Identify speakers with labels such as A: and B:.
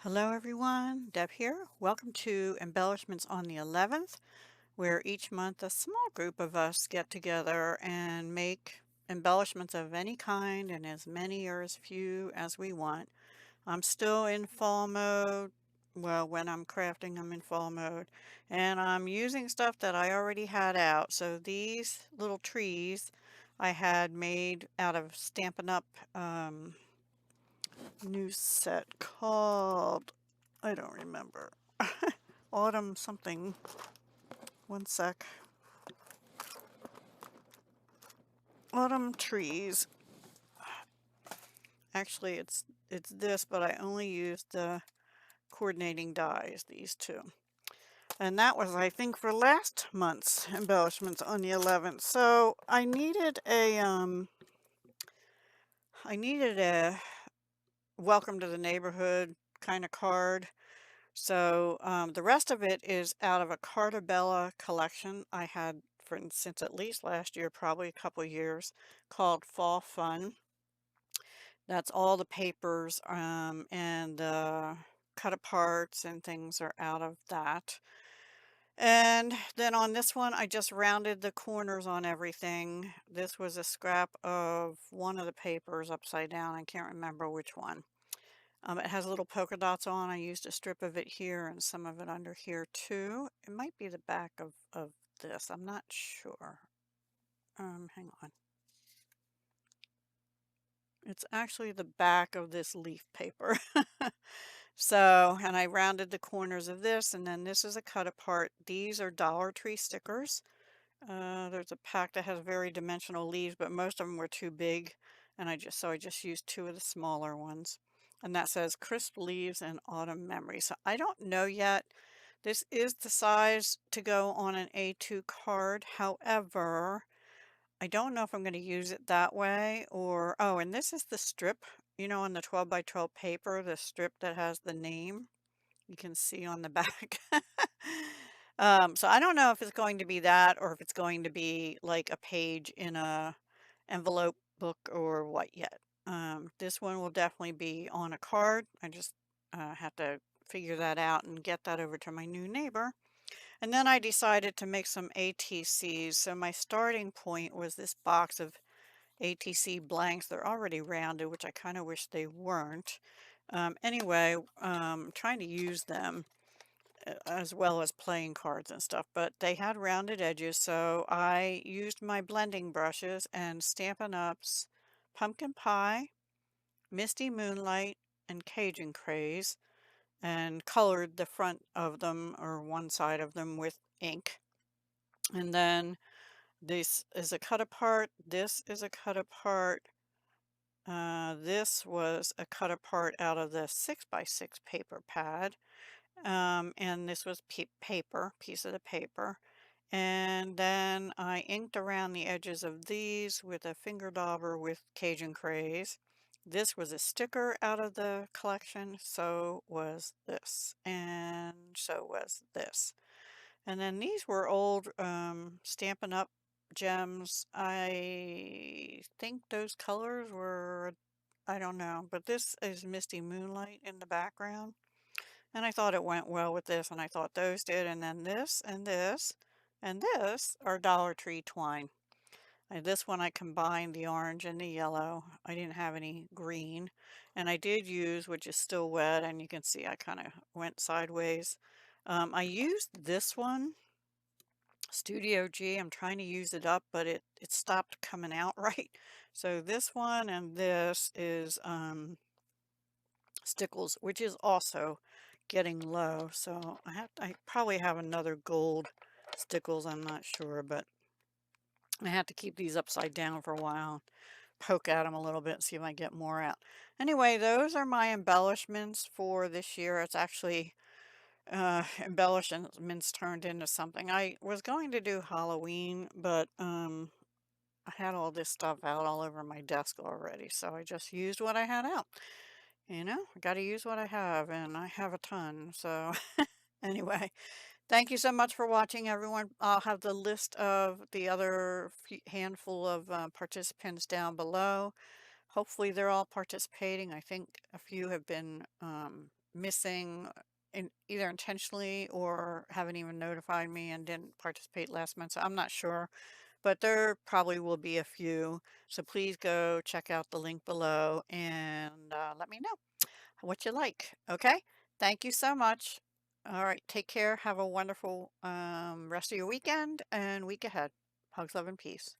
A: Hello everyone, Deb here. Welcome to Embellishments on the 11th, where each month a small group of us get together and make embellishments of any kind and as many or as few as we want. I'm still in fall mode. Well, when I'm crafting, I'm in fall mode. And I'm using stuff that I already had out. So these little trees I had made out of Stampin' Up! New set called, I don't remember. Autumn something. One sec. Autumn trees. Actually, it's this, but I only used the coordinating dies, these two. And that was, I think, for last month's embellishments on the 11th. So I needed a welcome to the neighborhood kind of card. So the rest of it is out of a Cartabella collection I had for since at least last year, probably a couple years, called Fall Fun. That's all the papers and cut aparts and things are out of that. And then on this one, I just rounded the corners on everything. This was a scrap of one of the papers upside down. I can't remember which one. It has little polka dots on. I used a strip of it here and some of it under here too. It might be the back of this. I'm not sure. Hang on. It's actually the back of this leaf paper. So, and I rounded the corners of this, and then this is a cut apart. These are Dollar Tree stickers. There's a pack that has very dimensional leaves, but most of them were too big, and I just used two of the smaller ones. And that says crisp leaves and autumn memory. So I don't know yet. This is the size to go on an A2 card. However, I don't know if I'm going to use it that way or, oh, and this is the strip, on the 12 by 12 paper, the strip that has the name you can see on the back. So I don't know if it's going to be that or if it's going to be like a page in a envelope book or what yet. This one will definitely be on a card. I just have to figure that out and get that over to my new neighbor. And then I decided to make some ATCs. So my starting point was this box of ATC blanks. They're already rounded, which I kind of wish they weren't. Anyway, trying to use them as well as playing cards and stuff, but they had rounded edges, so I used my blending brushes and Stampin' Up's Pumpkin Pie, Misty Moonlight, and Cajun Craze, and colored the front of them or one side of them with ink. And then this is a cut apart, this is a cut apart, this was a cut apart out of the 6x6 paper pad. And this was piece of the paper. And then I inked around the edges of these with a finger dauber with Cajun Craze. This was a sticker out of the collection, so was this, and so was this. And then these were old Stampin' Up! Gems. I think those colors were, I don't know, but this is Misty Moonlight in the background. And I thought it went well with this, and I thought those did, and then this, and this, and this are Dollar Tree twine. This one I combined the orange and the yellow. I didn't have any green, and I did use, which is still wet, and you can see I kind of went sideways. I used this one, Studio G. I'm trying to use it up, but it stopped coming out right. So this one and this is Stickles, which is also getting low. So I probably have another gold Stickles, I'm not sure, but I have to keep these upside down for a while, poke at them a little bit, see if I get more out. Anyway, those are my embellishments for this year. It's actually embellishments turned into something. I was going to do Halloween, but I had all this stuff out all over my desk already, so I just used what I had out. I got to use what I have, and I have a ton. So anyway, thank you so much for watching, everyone. I'll have the list of the other handful of participants down below. Hopefully they're all participating. I think a few have been missing either intentionally or haven't even notified me and didn't participate last month. So I'm not sure, but there probably will be a few. So please go check out the link below and let me know what you like. Okay. Thank you so much. All right. Take care. Have a wonderful rest of your weekend and week ahead. Hugs, love, and peace.